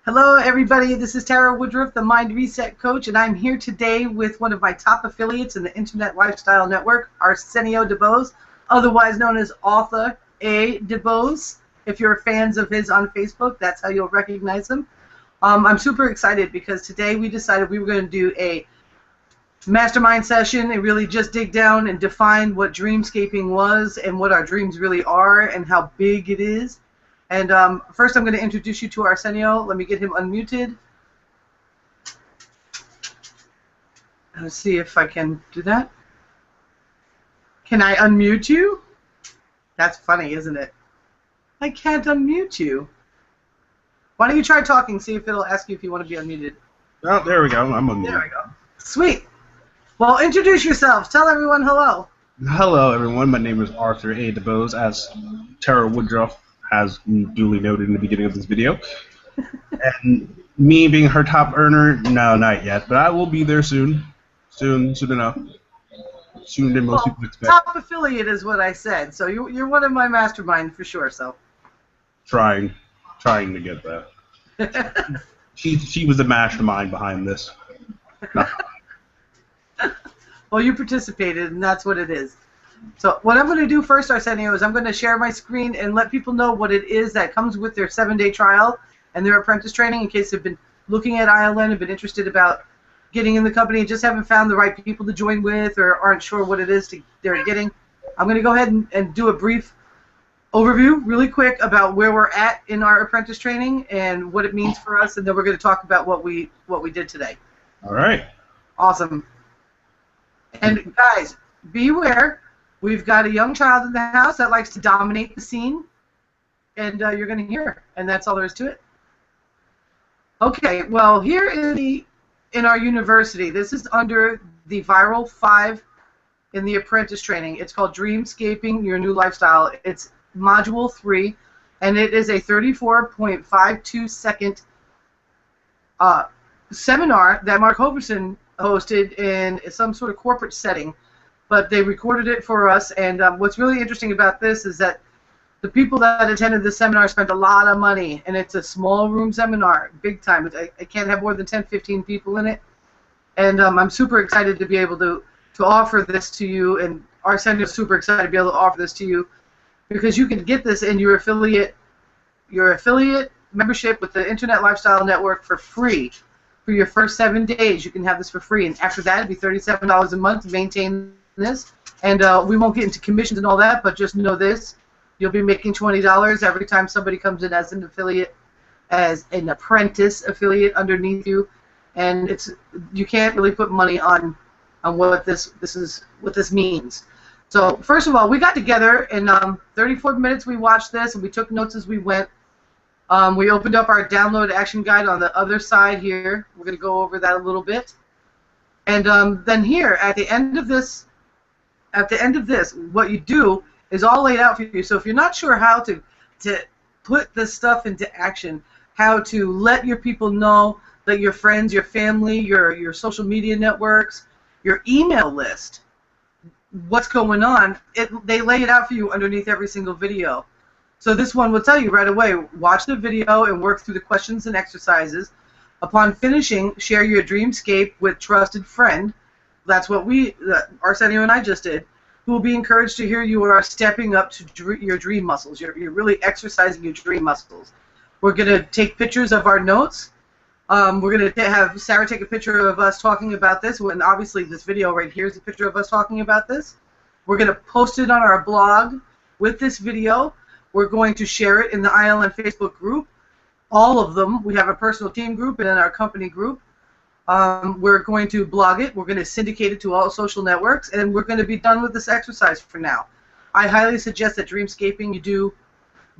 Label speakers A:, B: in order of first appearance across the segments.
A: Hello, everybody. This is Tara Woodruff, the Mind Reset Coach, and I'm here today with one of my top affiliates in the Internet Lifestyle Network, Arsenio DeBose, otherwise known as Author A. DeBose. If you're fans of his on Facebook, that's how you'll recognize him. I'm super excited because today we decided we were going to do a mastermind session and really just dig down and define what dreamscaping was and what our dreams really are and how big it is. And first I'm going to introduce you to Arsenio. Let me get him unmuted. Let's see if I can do that. Can I unmute you? That's funny, isn't it? I can't unmute you. Why don't you try talking, see if it'll ask you if you want to be unmuted.
B: Oh, there we go. I'm unmuted.
A: There we go. Sweet. Well, introduce yourself. Tell everyone hello.
B: Hello, everyone. My name is Arthur A. DeBose, as Tara Woodruff has duly noted in the beginning of this video. And me being her top earner, no, not yet, but I will be there soon. Soon enough. Sooner than most people expect.
A: Top affiliate is what I said, so you're one of my mastermind for sure. So
B: Trying to get that. She was the mastermind behind this.
A: Well, you participated, and that's what it is. So what I'm going to do first, Arsenio, is I'm going to share my screen and let people know what it is that comes with their 7-day trial and their apprentice training in case they've been looking at ILN and been interested about getting in the company and just haven't found the right people to join with or aren't sure what it is they're getting. I'm going to go ahead and do a brief overview really quick about where we're at in our apprentice training and what it means for us, and then we're going to talk about what we did today.
B: All right.
A: Awesome. And guys, beware. We've got a young child in the house that likes to dominate the scene, and you're going to hear, and that's all there is to it. Okay, well, here in our university, this is under the Viral 5 in the apprentice training. It's called Dreamscaping Your New Lifestyle. It's Module 3, and it is a 34.52-second seminar that Mark Hoverson hosted in some sort of corporate setting. But they recorded it for us, and what's really interesting about this is that the people that attended this seminar spent a lot of money, and it's a small room seminar, big time. I can't have more than 10, 15 people in it, and I'm super excited to be able to offer this to you, and Arsenio is super excited to be able to offer this to you because you can get this in your affiliate membership with the Internet Lifestyle Network for free. For your first 7 days, you can have this for free, and after that, it'd be $37 a month to maintain this. And we won't get into commissions and all that, but just know this: you'll be making $20 every time somebody comes in as an affiliate, as an apprentice affiliate underneath you, and you can't really put money on what this means. So first of all, we got together in 34 minutes. We watched this and we took notes as we went. We opened up our download action guide on the other side here. We're going to go over that a little bit. And then here, at the end of this, what you do is all laid out for you. So if you're not sure how to put this stuff into action, how to let your people know, let your friends, your family, your social media networks, your email list, what's going on, they lay it out for you underneath every single video. So this one will tell you right away, watch the video and work through the questions and exercises. Upon finishing, share your dreamscape with trusted friend. That's what Arsenio and I just did. Who will be encouraged to hear you are stepping up to your dream muscles. You're really exercising your dream muscles. We're going to take pictures of our notes. We're going to have Sarah take a picture of us talking about this. And obviously this video right here is a picture of us talking about this. We're going to post it on our blog with this video. We're going to share it in the ILN Facebook group. All of them. We have a personal team group and then our company group. We're going to blog it. We're going to syndicate it to all social networks, and we're going to be done with this exercise for now. I highly suggest that dreamscaping you do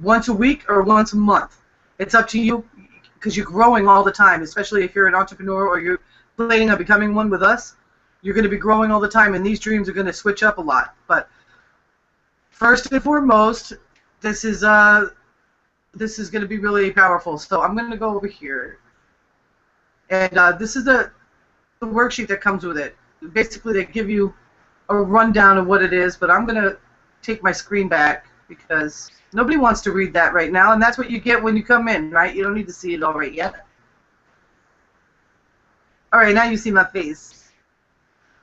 A: once a week or once a month. It's up to you because you're growing all the time, especially if you're an entrepreneur or you're planning on becoming one with us. You're going to be growing all the time, and these dreams are going to switch up a lot. But first and foremost, this is going to be really powerful. So I'm going to go over here. And this is the worksheet that comes with it. Basically, they give you a rundown of what it is, but I'm going to take my screen back because nobody wants to read that right now, and that's what you get when you come in, right? You don't need to see it all right yet. All right, now you see my face.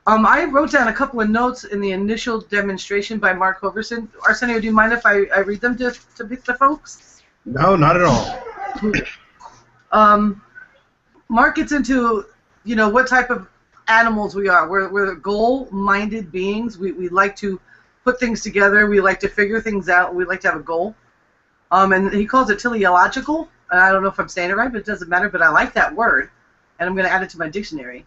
A: I wrote down a couple of notes in the initial demonstration by Mark Hoverson. Arsenio, do you mind if I read them to the folks?
B: No, not at all.
A: Mark gets into, what type of animals we are. We're goal-minded beings. We like to put things together. We like to figure things out. We like to have a goal. And he calls it teleological. I don't know if I'm saying it right, but it doesn't matter. But I like that word, and I'm going to add it to my dictionary.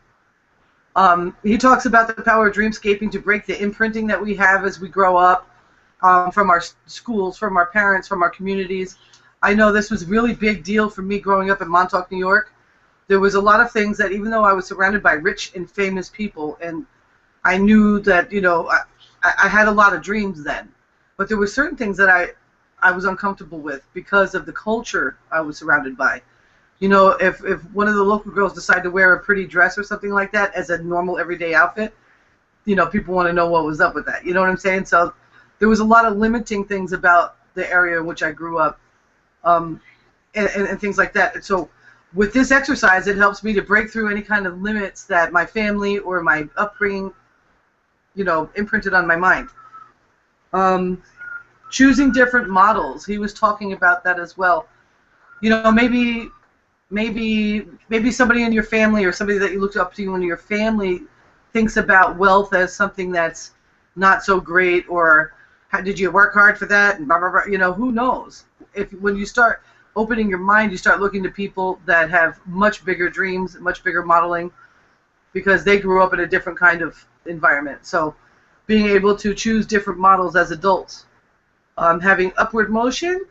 A: He talks about the power of dreamscaping to break the imprinting that we have as we grow up, from our schools, from our parents, from our communities. I know this was a really big deal for me growing up in Montauk, New York. There was a lot of things that, even though I was surrounded by rich and famous people, and I knew that, I had a lot of dreams then, but there were certain things that I was uncomfortable with because of the culture I was surrounded by. If one of the local girls decided to wear a pretty dress or something like that as a normal everyday outfit, people want to know what was up with that. You know what I'm saying? So there was a lot of limiting things about the area in which I grew up, and things like that. And so with this exercise, it helps me to break through any kind of limits that my family or my upbringing, imprinted on my mind. Choosing different models. He was talking about that as well. Maybe somebody in your family or somebody that you looked up to in your family thinks about wealth as something that's not so great, or did you work hard for that, and blah, blah, blah. Who knows? When you start opening your mind, you start looking to people that have much bigger dreams, much bigger modeling, because they grew up in a different kind of environment. So being able to choose different models as adults. Having upward motion.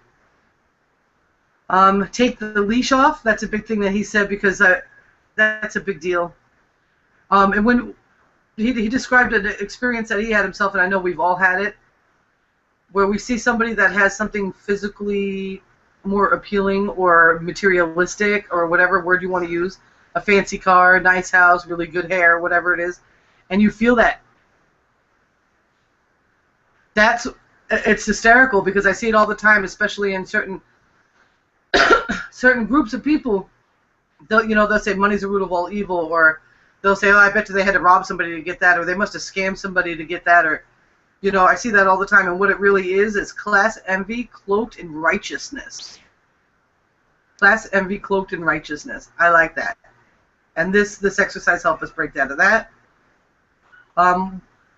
A: Take the leash off. That's a big thing that he said, because that's a big deal. And when he described an experience that he had himself, and I know we've all had it, where we see somebody that has something physically more appealing or materialistic, or whatever word you want to use, a fancy car, nice house, really good hair, whatever it is, and you feel that. It's hysterical, because I see it all the time, especially in certain groups of people. They'll say money's the root of all evil, or they'll say, oh, I bet you they had to rob somebody to get that, or they must have scammed somebody to get that, or I see that all the time. And what it really is class envy cloaked in righteousness. Class envy cloaked in righteousness. I like that. And this exercise helps us break out of that.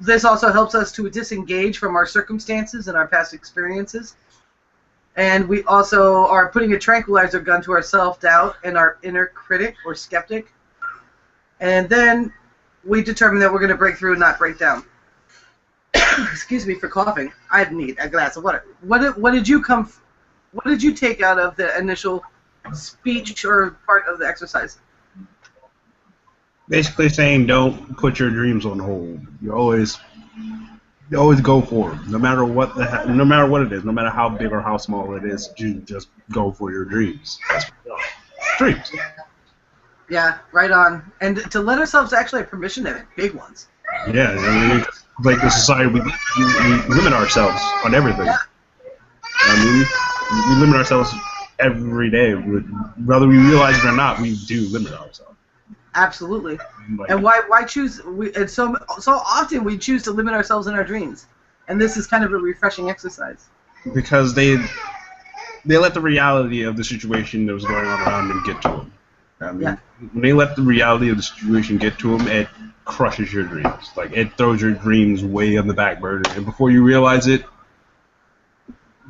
A: This also helps us to disengage from our circumstances and our past experiences. And we also are putting a tranquilizer gun to our self-doubt and our inner critic or skeptic. And then we determine that we're going to break through and not break down. Excuse me for coughing. I need a glass of water. What did you take out of the initial speech or part of the exercise?
B: Basically saying, don't put your dreams on hold. You always go for it, no matter what it is, no matter how big or how small it is. You just go for your dreams. That's dreams.
A: Yeah, right on. And to let ourselves actually have permission to have big ones.
B: Yeah, like the society, we limit ourselves on everything. Yeah. We limit ourselves every day, whether we realize it or not. We do limit ourselves.
A: Absolutely. And why choose? And so often we choose to limit ourselves in our dreams, and this is kind of a refreshing exercise.
B: Because they let the reality of the situation that was going on around them get to them. When they let the reality of the situation get to them, it crushes your dreams. Like, it throws your dreams way on the back burner, and before you realize it,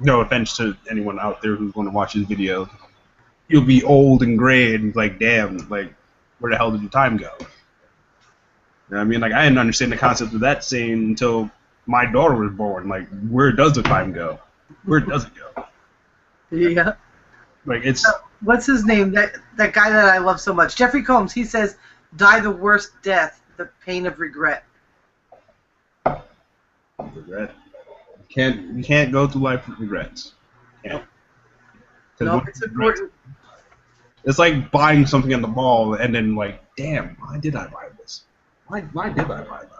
B: no offense to anyone out there who's going to watch this video, you'll be old and gray and like, damn, like, where the hell did your time go? You know what I mean? Like, I didn't understand the concept of that saying until my daughter was born. Like, where does the time go? Where does it go?
A: Yeah.
B: Like, it's...
A: What's his name? That guy that I love so much. Jeffrey Combs. He says, die the worst death, the pain of regret.
B: Regret. You can't go through life with regrets. Can't.
A: No, it's important.
B: It's like buying something at the mall and then like, damn, why did I buy this? Why did I buy that?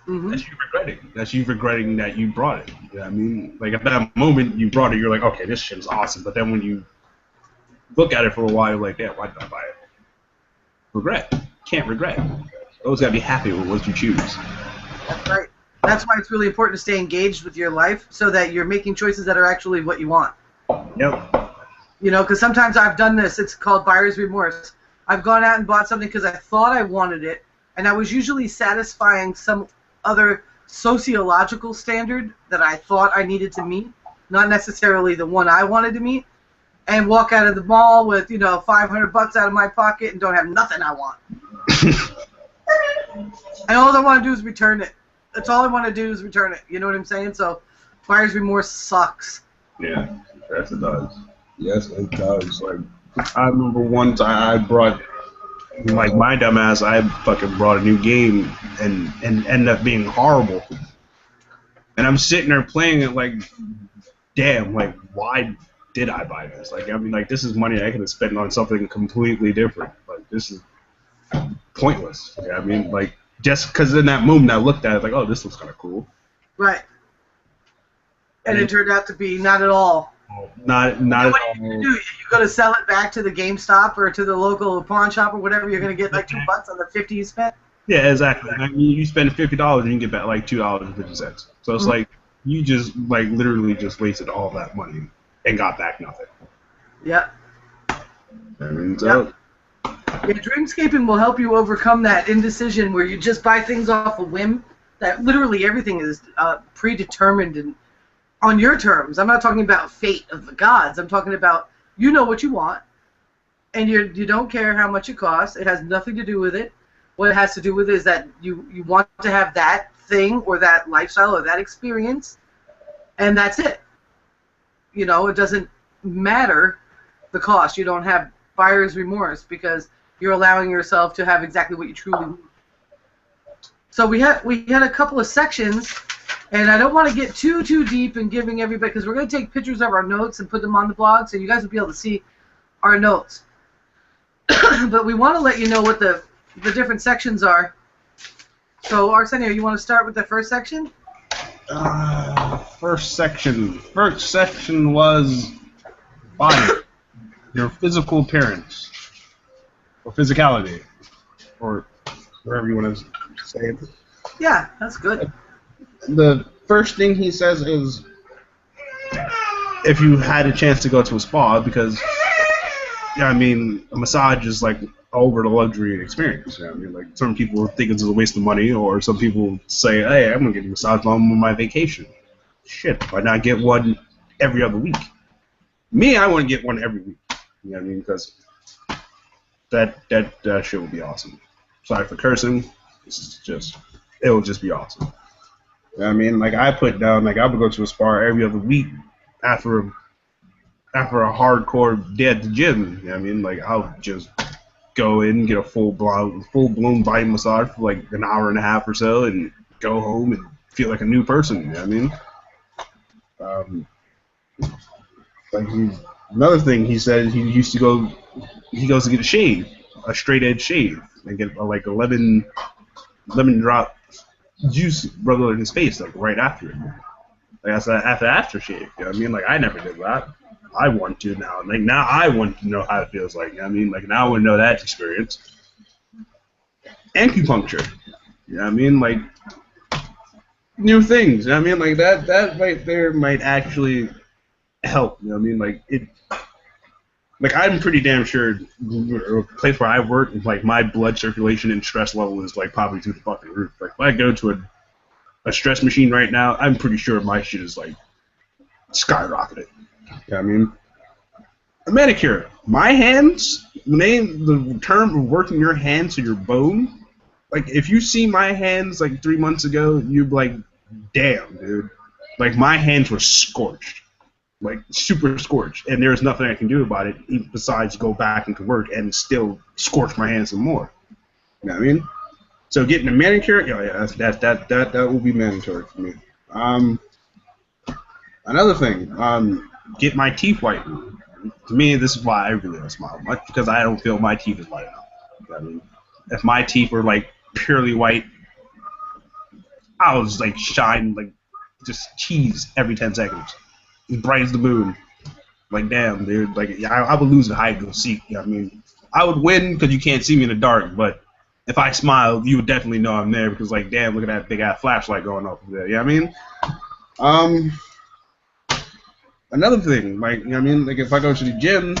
B: Mm-hmm. That's you regretting. That's you regretting that you brought it. You know what I mean? Like, at that moment you brought it, you're like, okay, this shit is awesome. But then when you look at it for a while, you're like, yeah, why did I buy it? Regret. can't regret. You always gotta be happy with what you choose.
A: That's right. That's why it's really important to stay engaged with your life so that you're making choices that are actually what you want.
B: Yep.
A: You know, because sometimes I've done this. It's called buyer's remorse. I've gone out and bought something because I thought I wanted it, and I was usually satisfying some other sociological standard that I thought I needed to meet, not necessarily the one I wanted to meet, and walk out of the mall with, $500 out of my pocket and don't have nothing I want. And all I want to do is return it. That's all I want to do is return it. You know what I'm saying? So buyer's remorse sucks.
B: Yeah, yes it does. Yes, it does. Like, I remember once I brought, like, my dumbass, I fucking brought a new game and ended up being horrible. And I'm sitting there playing it like, damn, like, why did I buy this? Like, I mean, like, this is money I could have spent on something completely different. Like, this is pointless. Yeah, I mean, like, just because in that moment I looked at it, like, oh, this looks kind of cool.
A: Right. And it turned out to be not at all.
B: Not at all.
A: What you do? You got to sell it back to the GameStop or to the local pawn shop or whatever. You're going to get like $2 on the $50 you spent.
B: Yeah, exactly. I mean, you spend $50 and you get back like $2.50. So it's like you just like literally just wasted all that money and got back nothing.
A: Yep.
B: I mean, so.
A: Yeah, Dreamscaping will help you overcome that indecision where you just buy things off a whim. That literally everything is predetermined and on your terms. I'm not talking about fate of the gods. I'm talking about you know what you want, and you don't care how much it costs. It has nothing to do with it. What it has to do with is that you want to have that thing or that lifestyle or that experience, and that's it. You know, it doesn't matter the cost. You don't have buyer's remorse because you're allowing yourself to have exactly what you truly want. So we had a couple of sections. And I don't want to get too deep in giving everybody, because we're going to take pictures of our notes and put them on the blog so you guys will be able to see our notes. But we want to let you know what the different sections are. So, Arsenio, you want to start with the first section?
B: First section was body, your physical appearance, or physicality, or whatever you want to say it.
A: Yeah, that's good.
B: The first thing he says is if you had a chance to go to a spa, because I mean, a massage is like over the luxury experience. I mean, like some people think it's a waste of money, or some people say, hey, I'm gonna get a massage on my vacation. Shit, why not get one every other week? Me, I want to get one every week. You know what I mean? Because that shit would be awesome. Sorry for cursing. It will just be awesome. You know what I mean? Like, I put down, like, I would go to a spa every other week after a hardcore day at the gym. You know what I mean? Like, I'll just go in, get a full-blown body massage for, like, an hour and a half or so, and go home and feel like a new person. You know what I mean? Another thing he said, he goes to get a shave, a straight-edge shave, and get, like, a lemon drop juice rubbed in his face, like, right after it. Like, that's aftershave. You know what I mean? Like, I never did that. I want to now. Like, now I want to know how it feels like. You know what I mean? Like, now I want to know that experience. Acupuncture. You know what I mean? Like, new things. You know what I mean? Like, that right there might actually help. You know what I mean? Like, like, I'm pretty damn sure a place where I work, like, my blood circulation and stress level is, like, probably through the fucking roof. Like, if I go to a stress machine right now, I'm pretty sure my shit is, like, skyrocketed. You know what I mean? A manicure. My hands, the term of working your hands to your bone, like, if you see my hands, like, 3 months ago, you'd be like, damn, dude. Like, my hands were scorched. Like, super scorched, and there's nothing I can do about it besides go back into work and still scorch my hands some more. You know what I mean? So getting a manicure, yeah, that will be mandatory for me. Another thing, get my teeth whitened. To me, this is why I really don't smile much, because I don't feel my teeth is white enough. You know what I mean? If my teeth were like purely white, I was like shine like just cheese every 10 seconds. As bright as the moon. Like, damn, dude. Like, I would lose the hide and seek. You know what I mean? I would win because you can't see me in the dark, but if I smiled, you would definitely know I'm there because, like, damn, look at that big ass flashlight going off there. You know what I mean? Um, Another thing, like, you know what I mean? Like, if I go to the gym,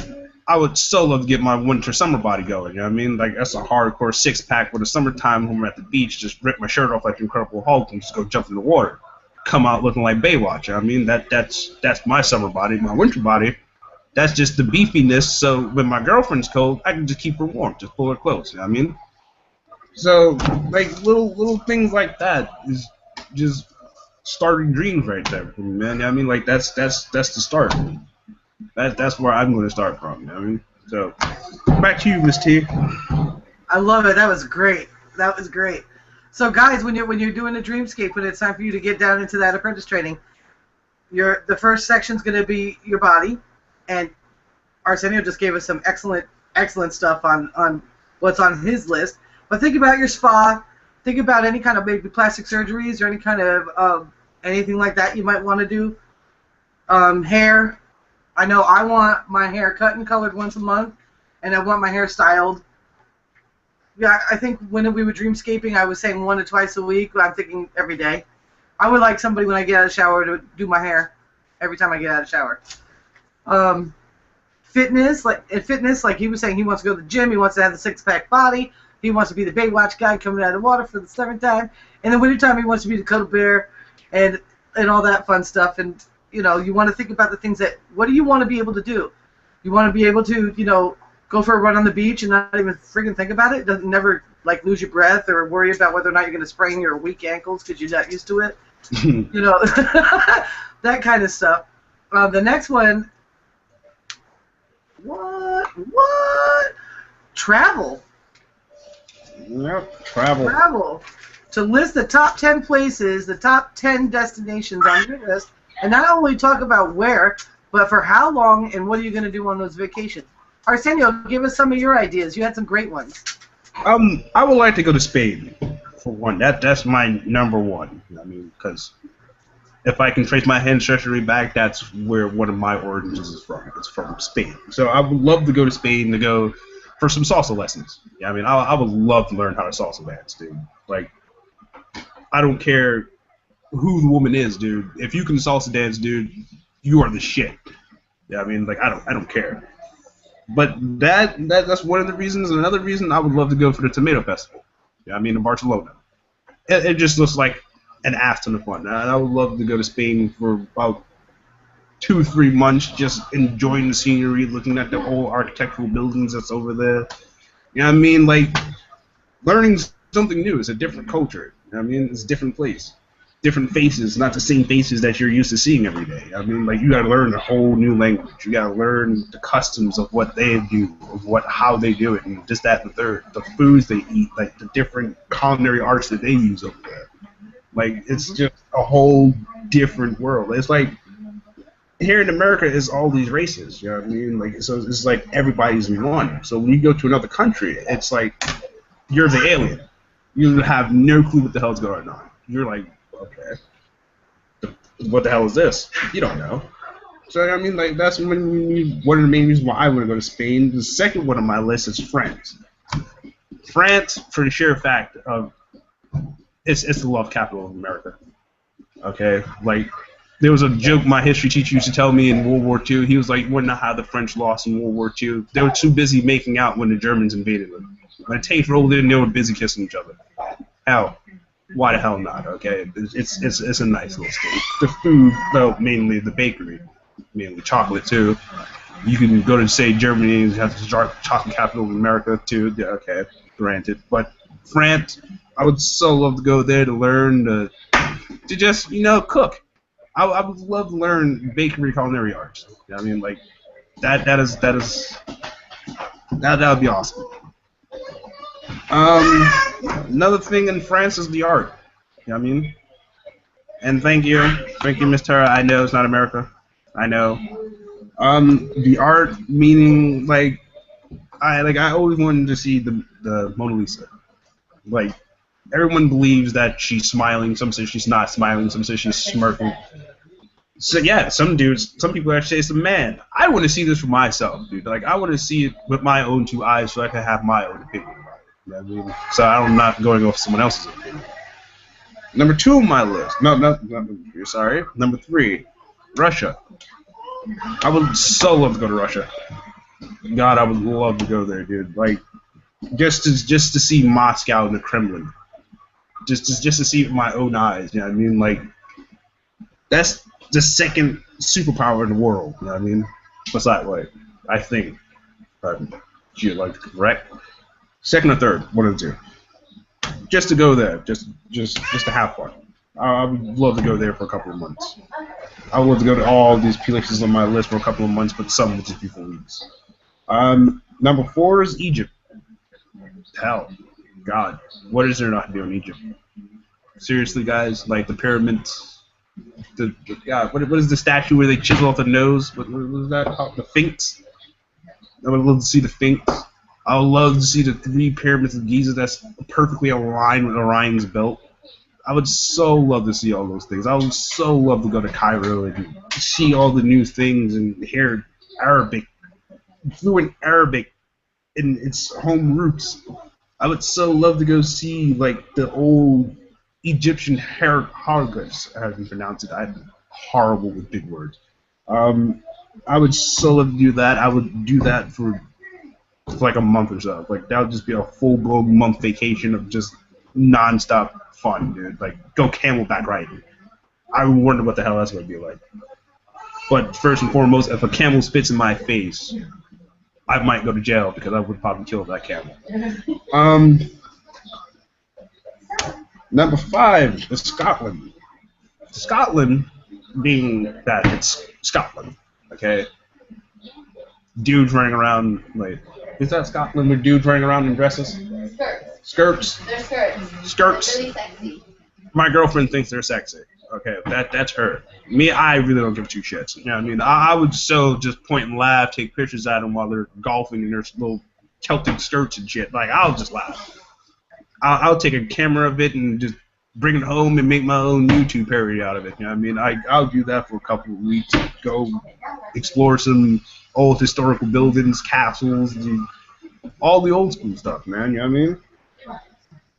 B: I would so love to get my winter summer body going. You know what I mean? Like, that's a hardcore six pack with the summertime when we're at the beach, just rip my shirt off like the Incredible Hulk and just go jump in the water. Come out looking like Baywatch. You know what I mean? That's my summer body. My winter body, that's just the beefiness. So when my girlfriend's cold, I can just keep her warm, just pull her close. You know what I mean? So, like, little things like that is just starting dreams right there for me, man. You know what I mean? Like, that's the start. That's where I'm going to start from. You know what I mean? So, back to you, Miss T.
A: I love it. That was great. That was great. So, guys, when you're doing a Dreamscape, when it's time for you to get down into that apprentice training, the first section's going to be your body, and Arsenio just gave us some excellent stuff on what's on his list. But think about your spa. Think about any kind of maybe plastic surgeries or any kind of anything like that you might want to do. Hair. I know I want my hair cut and colored once a month, and I want my hair styled. Yeah, I think when we were dreamscaping, I was saying 1 to twice a week, but I'm thinking every day. I would like somebody when I get out of the shower to do my hair every time I get out of the shower. Fitness, like he was saying, he wants to go to the gym, he wants to have the six-pack body, he wants to be the Baywatch guy coming out of the water for the summertime. In the wintertime, he wants to be the cuddle bear and all that fun stuff. And, you know, you want to think about the things that, what do you want to be able to do? You want to be able to, you know, go for a run on the beach and not even friggin' think about it? Never, like, lose your breath or worry about whether or not you're going to sprain your weak ankles because you're not used to it. You know, that kind of stuff. The next one, what? Travel.
B: Yep, travel.
A: Travel. To list the top 10 places, the top 10 destinations on your list, and not only talk about where, but for how long and what are you going to do on those vacations. Arsenio, give us some of your ideas. You had some great ones.
B: I would like to go to Spain, for one. That's my number one. I mean, because if I can trace my ancestry back, that's where one of my origins is from. It's from Spain. So I would love to go to Spain to go for some salsa lessons. Yeah, I mean, I would love to learn how to salsa dance, dude. Like, I don't care who the woman is, dude. If you can salsa dance, dude, you are the shit. Yeah, I mean, like, I don't care. But that's one of the reasons. Another reason I would love to go for the Tomato Festival. Yeah, I mean, in Barcelona. It just looks like an ass ton of fun. I would love to go to Spain for about 2-3 months, just enjoying the scenery, looking at the old architectural buildings that's over there. You know what I mean? Like, learning something new. It's a different culture. You know what I mean? It's a different place. Different faces, not the same faces that you're used to seeing every day. I mean, like, you gotta learn a whole new language. You gotta learn the customs of what they do, of how they do it, and just that and the third. The foods they eat, like the different culinary arts that they use over there. Like, it's just a whole different world. It's like, here in America is all these races, you know what I mean? Like, so it's like everybody's in one. So when you go to another country, it's like you're the alien. You have no clue what the hell's going on. You're like, okay, what the hell is this? You don't know. So I mean, like, that's one of the main reasons why I want to go to Spain. The second one on my list is France. France, for the sheer fact of it's the love capital of America. Okay, like, there was a joke my history teacher used to tell me in World War II. He was like, you wouldn't know how the French lost in World War II. They were too busy making out when the Germans invaded them. When the tanks rolled in, they were busy kissing each other. Hell, why the hell not? Okay, it's a nice little state. The food, though, mainly the bakery, mainly chocolate too. You can go to, say, Germany and have the chocolate capital of America too. Yeah, okay, granted. But France, I would so love to go there to learn to just, you know, cook. I would love to learn bakery culinary arts. You know what I mean, like, that would be awesome. Another thing in France is the art. You know what I mean? And thank you, Miss Tara. I know it's not America. I know. The art, meaning, like, I always wanted to see the Mona Lisa. Like, everyone believes that she's smiling. Some say she's not smiling. Some say she's smirking. So yeah, some people actually say it's a man. I want to see this for myself, dude. Like, I want to see it with my own two eyes so I can have my own opinion about it. You know what I mean? So I'm not going off someone else's opinion. Number 2 on my list. Sorry. Number 3, Russia. I would so love to go to Russia. God, I would love to go there, dude. Like, just to see Moscow and the Kremlin. Just to see it with my own eyes. You know what I mean? Like, that's the second superpower in the world. You know what I mean? Besides, like, I think, geologically correct. Second or third, one of the two. Just to go there, just to have fun. I would love to go there for a couple of months. I would love to go to all these places on my list for a couple of months, but some would just be for weeks. Number 4 is Egypt. Hell, God, what is there not to do in Egypt? Seriously, guys, like the pyramids. What is the statue where they chisel off the nose? What was that called? The Sphinx. I would love to see the Sphinx. I would love to see the 3 pyramids of Giza that's perfectly aligned with Orion's belt. I would so love to see all those things. I would so love to go to Cairo and see all the new things and hear Arabic, fluent Arabic in its home roots. I would so love to go see like the old Egyptian hieroglyphs. I haven't pronounced it. I'm horrible with big words. I would so love to do that. I would do that for like a month or so. Like that would just be a full-blown month vacation of just non-stop fun, dude. Like go camelback riding. I wonder what the hell that's gonna be like. But first and foremost, if a camel spits in my face, I might go to jail because I would probably kill that camel. Number 5 is Scotland. Scotland, being that it's Scotland, okay? Dudes running around, like, is that Scotland with dudes running around in dresses? Skirts.
C: They're skirts.
B: Skirts.
C: They're really sexy.
B: My girlfriend thinks they're sexy. Okay, that's her. Me, I really don't give 2 shits. You know what I mean? I would so just point and laugh, take pictures at them while they're golfing in their little Celtic skirts and shit. Like, I'll just laugh. I'll take a camera of it and just bring it home and make my own YouTube parody out of it. You know what I mean? I'll do that for a couple of weeks. Go explore some old historical buildings, castles, and all the old school stuff, man. You know what I mean?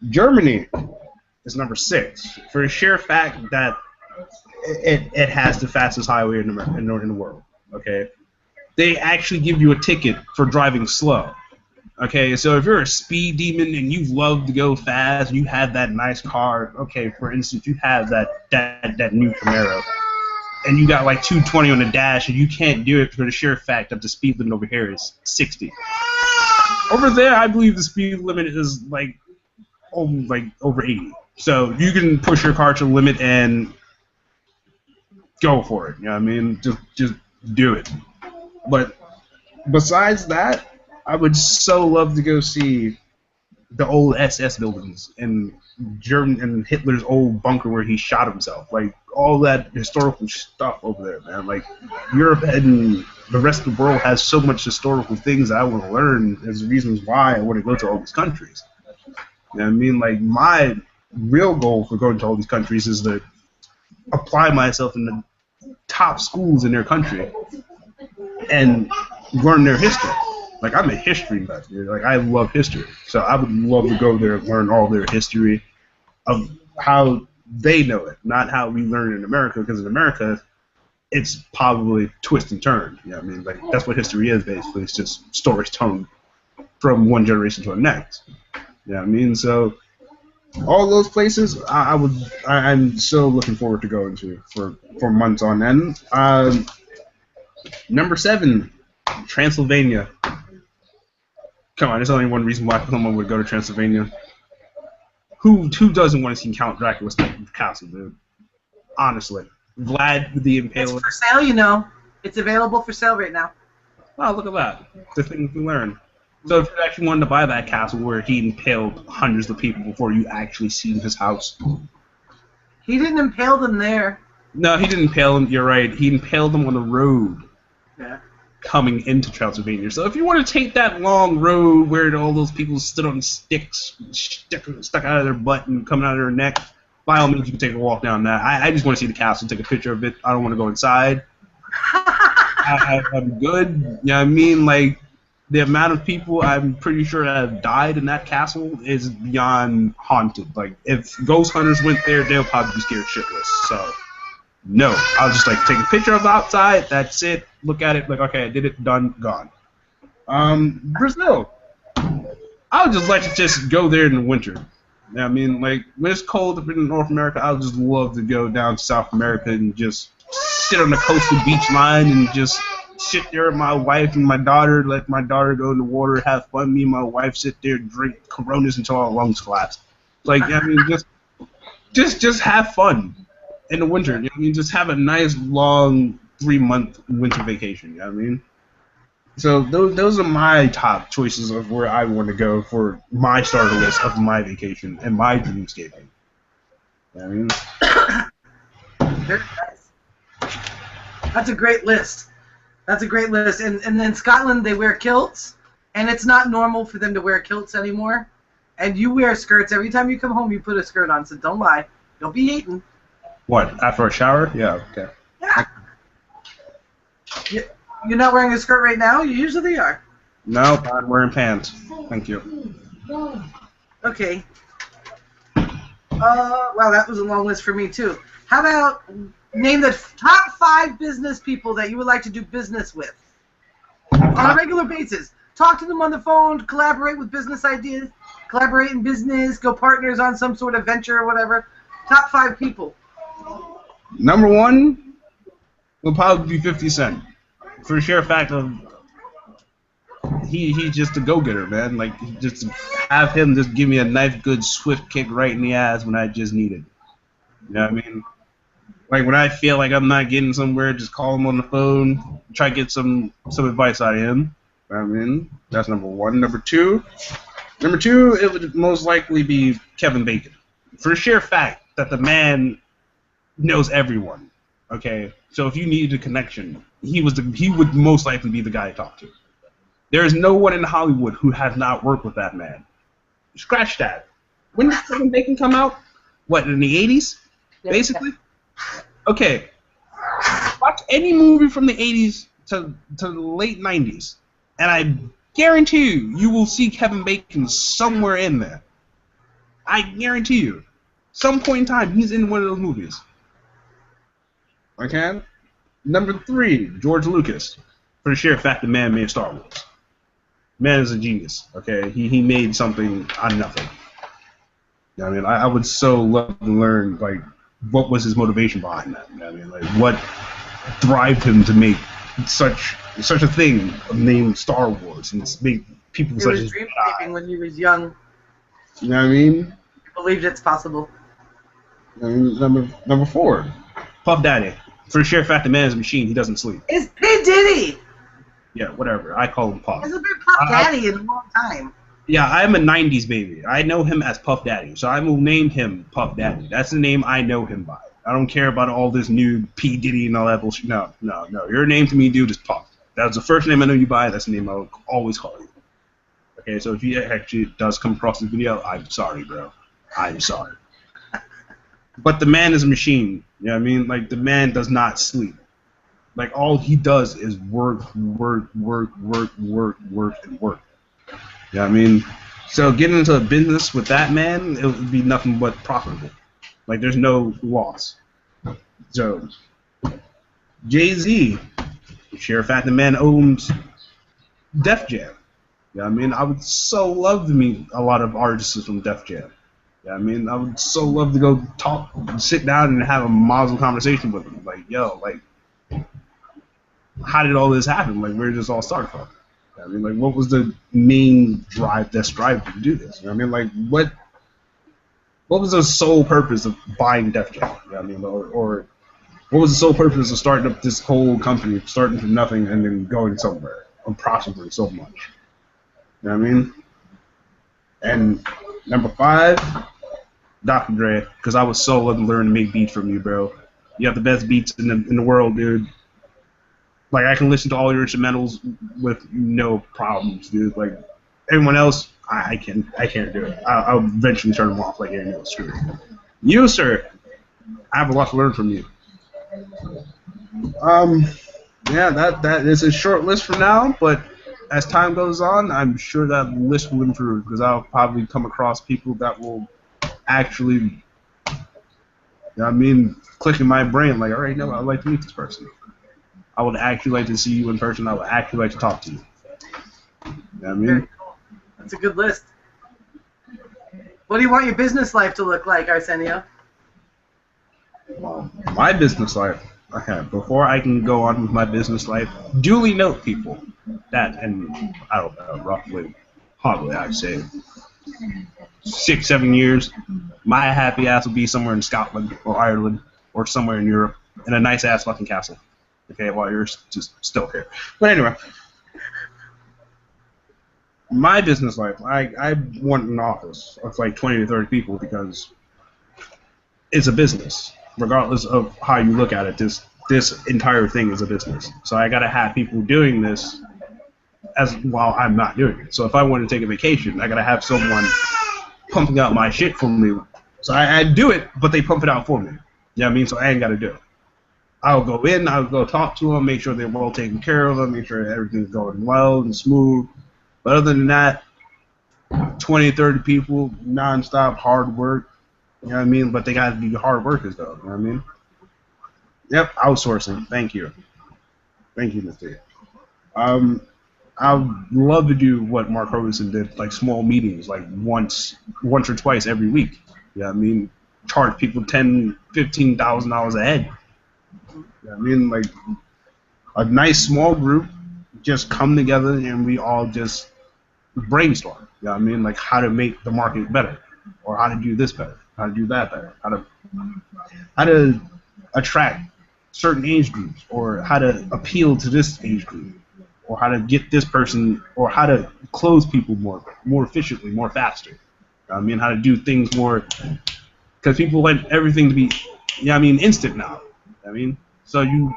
B: Germany is number 6 for the sheer fact that it has the fastest highway in the world. Okay, they actually give you a ticket for driving slow. Okay, so if you're a speed demon and you love to go fast, and you have that nice car. Okay, for instance, you have that new Camaro, and you got like 220 on the dash, and you can't do it for the sheer fact that the speed limit over here is 60. Over there, I believe the speed limit is like over 80. So you can push your car to the limit and go for it. You know what I mean? Just do it. But besides that, I would so love to go see the old SS buildings and Hitler's old bunker where he shot himself. Like all that historical stuff over there, man. Like Europe and the rest of the world has so much historical things that I want to learn as reasons why I want to go to all these countries. You know what I mean? Like my real goal for going to all these countries is to apply myself in the top schools in their country and learn their history. Like I'm a history buff, dude. Like I love history, so I would love to go there and learn all their history of how they know it, not how we learn in America. Because in America, it's probably twist and turn. You know what I mean? Like that's what history is basically. It's just stories told from one generation to the next. You know what I mean? So all those places, I'm so looking forward to going to for months on end. Number 7, Transylvania. Come on, there's only one reason why someone would go to Transylvania. Who doesn't want to see Count Dracula's castle, dude? Honestly. Vlad the Impaler.
A: It's for sale, you know. It's available for sale right now.
B: Wow, look at that. The things we learn. So if you actually wanted to buy that castle where he impaled hundreds of people before you actually seen his house.
A: He didn't impale them there.
B: No, he didn't impale them. You're right. He impaled them on the road.
A: Yeah.
B: Coming into Transylvania. So if you want to take that long road where all those people stood on sticks stuck out of their butt and coming out of their neck, by all means you can take a walk down that. I just want to see the castle, take a picture of it. I don't want to go inside. I'm good. You know what I mean? Like, the amount of people I'm pretty sure have died in that castle is beyond haunted. Like, if ghost hunters went there, they'll probably be scared shitless. So, no. I'll just, like, take a picture of outside, that's it, look at it, like, okay, I did it, done, gone. Brazil. I would just like to just go there in the winter. I mean, like, when it's cold up in North America, I would just love to go down to South America and just sit on the coastal beach line and just sit there with my wife and my daughter, let my daughter go in the water, have fun. Me and my wife sit there, drink Coronas until our lungs collapse. Like, I mean, just have fun in the winter. You know what I mean? Just have a nice, long 3-month winter vacation. You know what I mean? So those are my top choices of where I want to go for my starter list of my vacation and my dreamscaping. You know what I mean?
A: Very nice. That's a great list. That's a great list. And in Scotland, they wear kilts, and it's not normal for them to wear kilts anymore. And you wear skirts. Every time you come home, you put a skirt on, so don't lie. Don't be hating.
B: What, after a shower? Yeah, okay.
A: Yeah. You're not wearing a skirt right now? You usually are.
B: No, I'm wearing pants. Thank you.
A: Okay. Wow, that was a long list for me, too. How about name the top 5 business people that you would like to do business with on a regular basis? Talk to them on the phone, collaborate with business ideas, collaborate in business, go partners on some sort of venture or whatever. Top 5 people.
B: Number 1 will probably be 50 Cent. For the sheer fact of he's just a go-getter, man. Like, just have him just give me a nice, good, swift kick right in the ass when I just need it. You know what I mean? Like, when I feel like I'm not getting somewhere, just call him on the phone, try to get some advice out of him. You know what I mean? That's number 1. Number 2, it would most likely be Kevin Bacon. For the sheer fact that the man knows everyone. Okay, so if you needed a connection, he would most likely be the guy to talk to. There is no one in Hollywood who has not worked with that man. Scratch that. When did Kevin Bacon come out? What, in the 80s? Basically? Okay. Watch any movie from the 80s to the late 90s, and I guarantee you will see Kevin Bacon somewhere in there. I guarantee you. Some point in time, he's in one of those movies. Okay? Number 3, George Lucas. For the sheer fact the man made Star Wars. Man is a genius. Okay? He made something out of nothing. You know what I mean? I would so love to learn, like, what was his motivation behind that. You know what I mean? Like, what thrived him to make such a thing named Star Wars and make people such as
A: dreamscaping when he was young.
B: You know what I mean?
A: He believed it's possible.
B: Number 4, Puff Daddy. For the sheer fact the man is a machine, he doesn't sleep.
A: It's P. Diddy!
B: Yeah, whatever. I call him Puff.
A: Hasn't been Puff Daddy in a long time.
B: Yeah, I'm a 90s baby. I know him as Puff Daddy, so I will name him Puff Daddy. That's the name I know him by. I don't care about all this new P. Diddy and all that bullshit. No. Your name to me, dude, is Puff. That's the first name I know you by. That's the name I will always call you. Okay, so if he actually does come across this video, I'm sorry, bro. I'm sorry. But the man is a machine. You know what I mean? Like, the man does not sleep. Like, all he does is work, and work. You know what I mean? So getting into a business with that man, it would be nothing but profitable. Like, there's no loss. So, Jay-Z, sheer fact the man owns Def Jam. You know what I mean? I would so love to meet a lot of artists from Def Jam. Yeah, I mean, I would so love to go sit down and have a mazel conversation with them. Like, yo, like, how did all this happen? Like, where did this all start from? I mean, like, what was the main drive that's driving you to do this? You know what I mean? Like, what was the sole purpose of buying Def Jam? You know what I mean? Or what was the sole purpose of starting up this whole company, starting from nothing and then going somewhere and prospering so much? You know what I mean? And number 5, Dr. Dre, because I would so love to learn to make beats from you, bro. You have the best beats in the world, dude. Like, I can listen to all your instrumentals with no problems, dude. Like, everyone else, I can't do it. I'll eventually turn them off, like, yeah, no, screw it. You, sir, I have a lot to learn from you. Yeah, that is a short list for now, but as time goes on, I'm sure that list will improve because I'll probably come across people that will actually, you know what I mean, click in my brain like, all right, no, I'd like to meet this person. I would actually like to see you in person. I would actually like to talk to you. You know what I mean?
A: Very cool. That's a good list. What do you want your business life to look like, Arsenio?
B: Well, my business life. Okay, before I can go on with my business life, duly note people that, and I don't know, roughly, probably I'd say 6, 7 years, my happy ass will be somewhere in Scotland or Ireland or somewhere in Europe in a nice ass fucking castle. Okay, while you're just still here. But anyway, my business life, I want an office of like 20 to 30 people because it's a business. Regardless of how you look at it, this entire thing is a business. So I gotta have people doing this as while I'm not doing it. So if I want to take a vacation, I gotta have someone pumping out my shit for me. So I do it, but they pump it out for me. You know what I mean? So I ain't gotta do it. I'll go in, I'll go talk to them, make sure they're well taken care of, make sure everything's going well and smooth. But other than that, 20, 30 people, non-stop hard work. You know what I mean? But they got to be hard workers, though. You know what I mean? Yep, outsourcing. Thank you. Thank you, Mr. I would love to do what Mark Ferguson did, like small meetings, like once or twice every week. You know what I mean? Charge people $10,000, $15,000 a head. You know what I mean? Like a nice small group, just come together and we all just brainstorm. You know what I mean? Like how to make the market better, or how to do this better. How to do that better, how to attract certain age groups, or how to appeal to this age group, or how to get this person, or how to close people more efficiently, more faster. I mean, how to do things more, because people want everything to be, you know what I mean, instant now. I mean, so you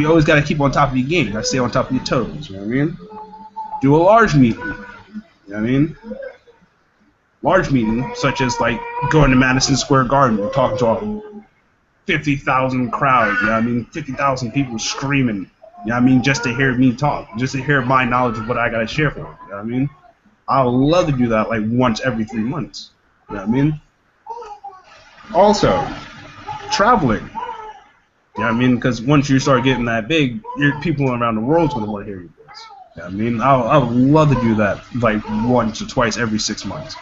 B: always got to keep on top of your game. You got to stay on top of your toes. You know what I mean? Do a large meeting. You know what I mean? Large meeting, such as like going to Madison Square Garden and talking to a 50,000 crowd, you know what I mean? 50,000 people screaming, you know what I mean? Just to hear me talk, just to hear my knowledge of what I got to share for them, you know what I mean? I would love to do that like once every 3 months, you know what I mean? Also, traveling, you know what I mean? Because once you start getting that big, people around the world's going to want to hear your voice, you know what I mean? I would love to do that like once or twice every 6 months.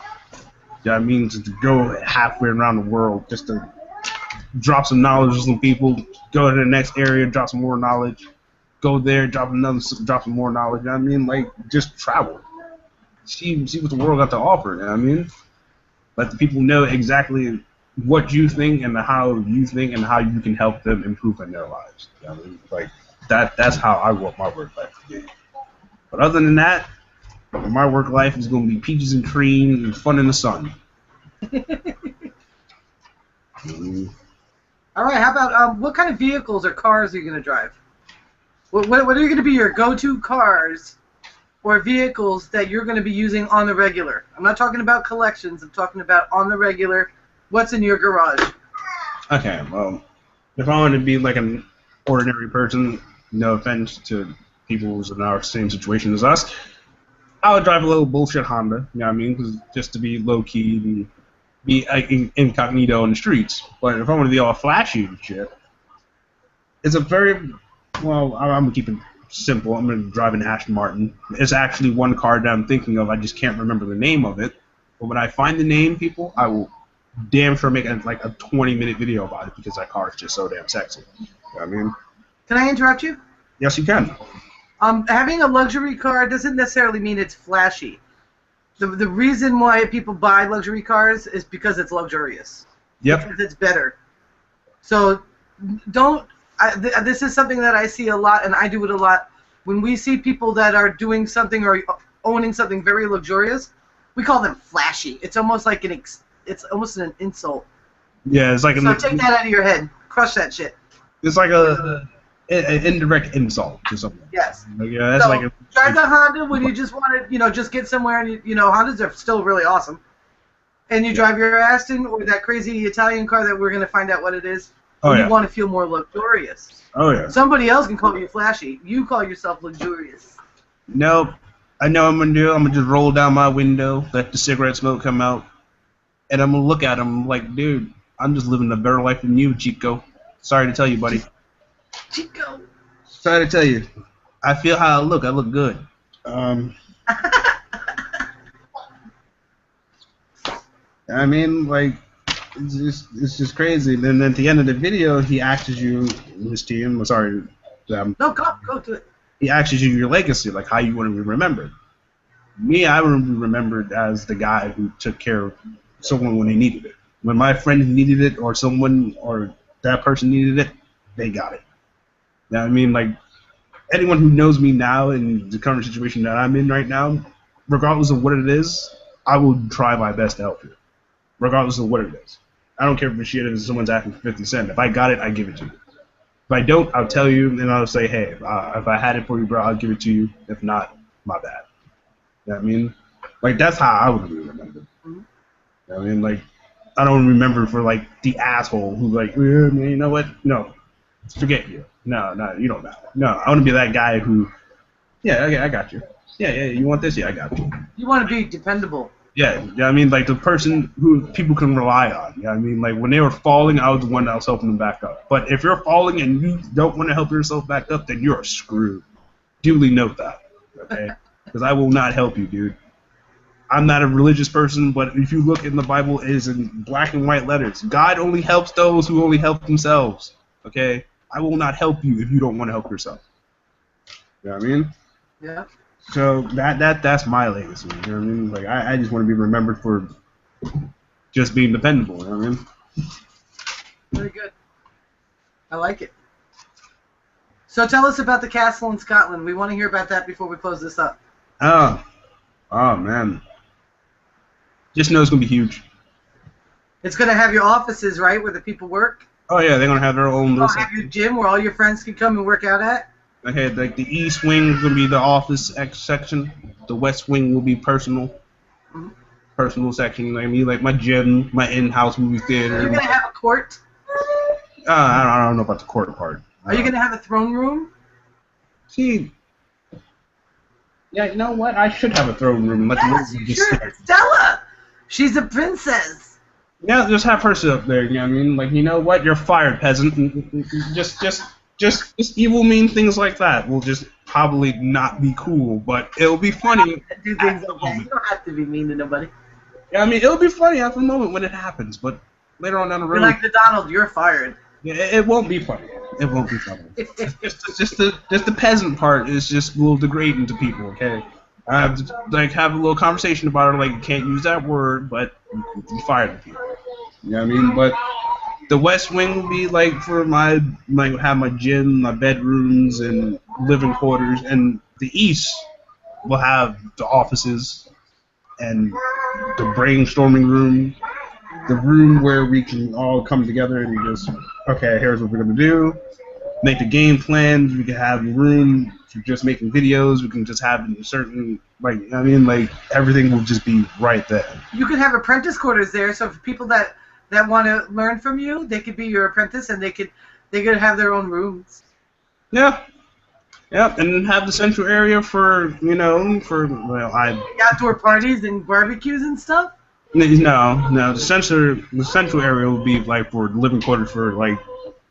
B: You know what I mean? Just to go halfway around the world, just to drop some knowledge to some people, go to the next area, drop some more knowledge, go there, drop some more knowledge. You know what I mean? Like, just travel. See what the world got to offer, you know what I mean? Let the people know exactly what you think and how you think and how you can help them improve in their lives. You know what I mean? Like, that's how I want my work life to be. But other than that, my work life is going to be peaches and cream and fun in the sun.
A: All right, how about what kind of vehicles or cars are you going to drive? What are going to be your go-to cars or vehicles that you're going to be using on the regular? I'm not talking about collections. I'm talking about on the regular. What's in your garage?
B: Okay, well, if I want to be like an ordinary person, no offense to people who's in our same situation as us, I would drive a little bullshit Honda, you know what I mean? 'Cause just to be low-key and be incognito in the streets. But if I want to be all flashy and shit, it's a very, well, I'm going to keep it simple. I'm going to drive an Aston Martin. It's actually one car that I'm thinking of. I just can't remember the name of it. But when I find the name, people, I will damn sure make like a 20-minute video about it because that car is just so damn sexy. You know what I mean?
A: Can I interrupt you?
B: Yes, you can.
A: Having a luxury car doesn't necessarily mean it's flashy. The reason why people buy luxury cars is because it's luxurious.
B: Yep.
A: Because it's better. So this is something that I see a lot, and I do it a lot. When we see people that are doing something or owning something very luxurious, we call them flashy. It's almost like it's almost an insult.
B: Yeah, it's like
A: so take that out of your head. Crush that shit.
B: It's like an indirect insult to something.
A: Yes.
B: Yeah, that's
A: so drive the Honda when you just want to, just get somewhere, and Hondas are still really awesome. And you drive your Aston or that crazy Italian car that we're going to find out what it is. You want to feel more luxurious.
B: Oh yeah.
A: Somebody else can call you flashy. You call yourself luxurious.
B: Nope. I know I'm gonna do. I'm gonna just roll down my window, let the cigarette smoke come out, and I'm gonna look at him like, dude, I'm just living a better life than you, Chico. Sorry to tell you, buddy.
A: Chico.
B: Sorry to tell you. I feel how I look. I look good. I mean, like, it's just crazy. And then at the end of the video, he asks you, his team. Sorry.
A: No, go to it.
B: He asks you your legacy, like how you want to be remembered. Me, I want to be remembered as the guy who took care of someone when they needed it. When my friend needed it, or someone, or that person needed it, they got it. You know what I mean? Like, anyone who knows me now in the current situation that I'm in right now, regardless of what it is, I will try my best to help you. Regardless of what it is. I don't care if it's shit if someone's asking for 50 cents. If I got it, I give it to you. If I don't, I'll tell you, and I'll say, hey, if I had it for you, bro, I'll give it to you. If not, my bad. You know what I mean? Like, that's how I would be remembered. You know what I mean? Like, I don't remember for, like, the asshole who's like, man, you know what? No. Forget you. No, you don't matter. No, I want to be that guy who, yeah, okay, I got you. Yeah, you want this? Yeah, I got you.
A: You want to be dependable.
B: Yeah, you know what I mean? Like, the person who people can rely on. You know what I mean? Like, when they were falling, I was the one that was helping them back up. But if you're falling and you don't want to help yourself back up, then you're screwed. Duly note that, okay? Because I will not help you, dude. I'm not a religious person, but if you look in the Bible, it is in black and white letters. God only helps those who only help themselves, okay? I will not help you if you don't want to help yourself. You know what I mean?
A: Yeah.
B: So that's my legacy. You know what I mean? Like, I just want to be remembered for just being dependable. You know what I mean?
A: Very good. I like it. So tell us about the castle in Scotland. We want to hear about that before we close this up.
B: Oh man. Just know it's gonna be huge.
A: It's going to have your offices, right, where the people work?
B: Oh yeah, they're gonna have their own little
A: Have your gym where all your friends can come and work out at?
B: Okay, like the east wing is gonna be the office section. The west wing will be personal section. Like me, like my gym, my in-house movie theater.
A: You're gonna have a court?
B: I don't know about the court part.
A: Are you gonna have a throne room?
B: See, yeah, you know what? I should have a throne room.
A: Yes, you should. Stella, she's a princess.
B: Yeah, just have her sit up there. You know what I mean? Like, you know what? You're fired, peasant. Just evil, mean things like that will just probably not be cool, but it'll be funny.
A: Do things okay. You don't have to be mean to nobody.
B: Yeah, I mean, it'll be funny at the moment when it happens, but later on down the road.
A: You're like the Donald, you're fired.
B: Yeah, it won't be funny. It won't be funny. just the peasant part is just a little degrading to people. Okay, I have to like have a little conversation about it. Like, you can't use that word, but you fire the people. You know what I mean? But the west wing will be like for my have my gym, my bedrooms, and living quarters, and the east will have the offices and the brainstorming room, the room where we can all come together and just, okay, here's what we're gonna do, make the game plans. We can have a room for just making videos. We can just have certain, like, I mean, like, everything will just be right there.
A: You could have apprentice quarters there, so for people that want to learn from you, they could be your apprentice, and they could have their own rooms.
B: Yeah, and have the central area for
A: outdoor parties and barbecues and stuff.
B: No, the central area will be like for living quarters for like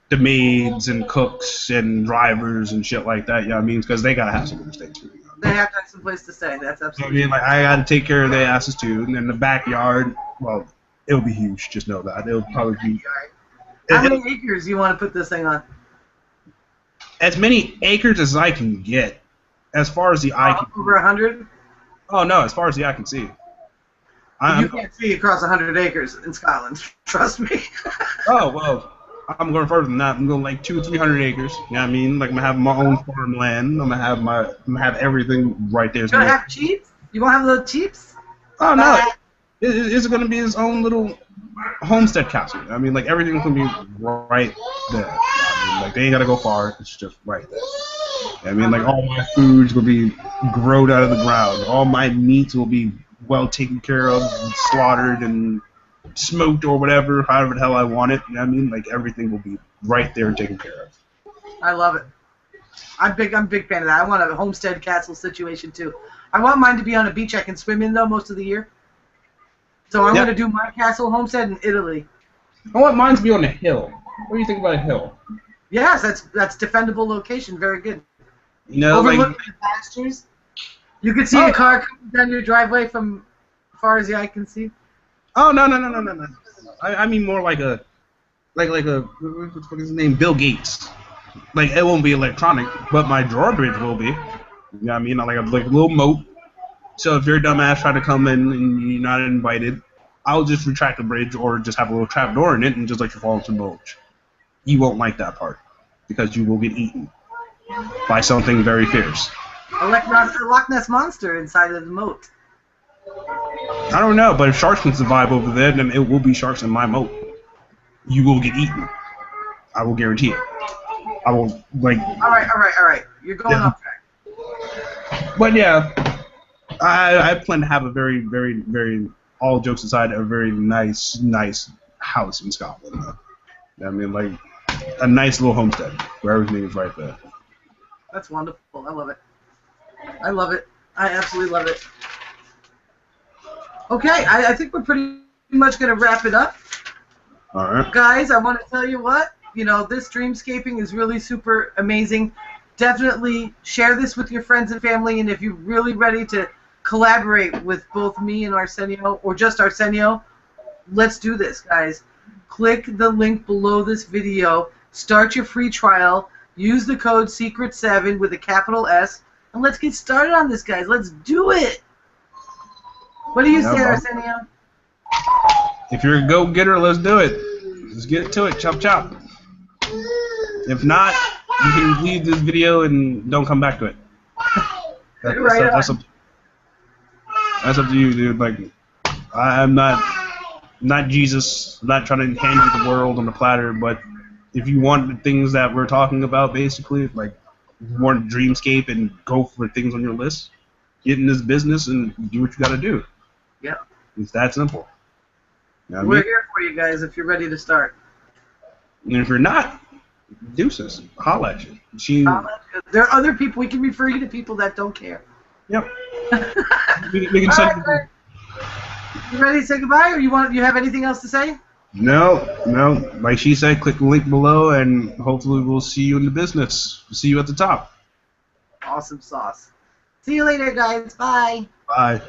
B: the maids and cooks and drivers and shit like that. Yeah, I mean, because they gotta have somewhere to stay too. You know?
A: They have to have some place to stay. That's absolutely.
B: I mean, like, I gotta take care of their asses too, and then the backyard. Well, it'll be huge. Just know that it'll probably be.
A: How many acres do you want to put this thing on?
B: As many acres as I can get. As far as the eye can.
A: Over 100?
B: Oh no! As far as the eye can see.
A: You can't see across 100 acres in Scotland. Trust me.
B: Oh well, I'm going further than that. I'm going like 200-300 acres. You know what I mean? Like, I'm gonna have my own farmland. I'm gonna have everything right there.
A: You gonna have sheep? You gonna have little sheeps?
B: Oh no! It's gonna be his own little homestead castle. I mean, like, everything's gonna be right there. I mean, like, they ain't gotta go far. It's just right there. I mean, like, all my foods will be grown out of the ground. All my meats will be well taken care of, and slaughtered and smoked or whatever, however the hell I want it. You know what I mean? Like, everything will be right there and taken care of.
A: I love it. I'm big fan of that. I want a homestead castle situation too. I want mine to be on a beach I can swim in, though, most of the year. So I'm going to do my castle homestead in Italy.
B: I want mine to be on a hill. What do you think about a hill?
A: Yes, that's defendable location. Very good.
B: You know,
A: Overlooking
B: like
A: the pastures. You can see a car coming down your driveway from as far as the eye can see.
B: Oh no. I mean more like a what the fuck is his name? Bill Gates. Like it won't be electronic, but my drawbridge will be. You know what I mean? Like a little moat. So if you're a dumbass trying to come in and you're not invited, I'll just retract the bridge or just have a little trap door in it and just let you fall into the bulge. You won't like that part because you will get eaten by something very fierce.
A: A Loch Ness monster inside of the moat.
B: I don't know, but if sharks can survive over there, then it will be sharks in my moat. You will get eaten. I will guarantee it. I will, like...
A: All right. You're going off track.
B: But yeah, I plan to have a very, very, very, all jokes aside, a very nice house in Scotland. I mean, like, a nice little homestead where everything is right there.
A: That's wonderful. I love it. I love it. I absolutely love it. Okay, I think we're pretty much going to wrap it up.
B: All right.
A: Guys, I want to tell you what, this Dreamscaping is really super amazing. Definitely share this with your friends and family, and if you're really ready to collaborate with both me and Arsenio, or just Arsenio, let's do this, guys. Click the link below this video, start your free trial, use the code SECRET7 with a capital S, and let's get started on this, guys. Let's do it! What do you say, Arsenio?
B: If you're a go-getter, let's do it. Let's get to it. Chop, chop. If not, you can leave this video and don't come back to it. That's up to you, dude. Like, I'm not Jesus. I'm not trying to hand you the world on a platter, but if you want the things that we're talking about, basically, like, you want Dreamscape and go for things on your list, get in this business and do what you got to do.
A: Yep.
B: It's that simple. You know what
A: We're
B: I mean?
A: here for you guys if you're ready to start.
B: And if you're not, deuces. Holla at you.
A: There are other people. We can refer you to people that don't care.
B: Yep. we can send
A: right. You ready to say goodbye, or you have anything else to say?
B: No. Like she said, click the link below, and hopefully we'll see you in the business. See you at the top.
A: Awesome sauce. See you later, guys. Bye.
B: Bye.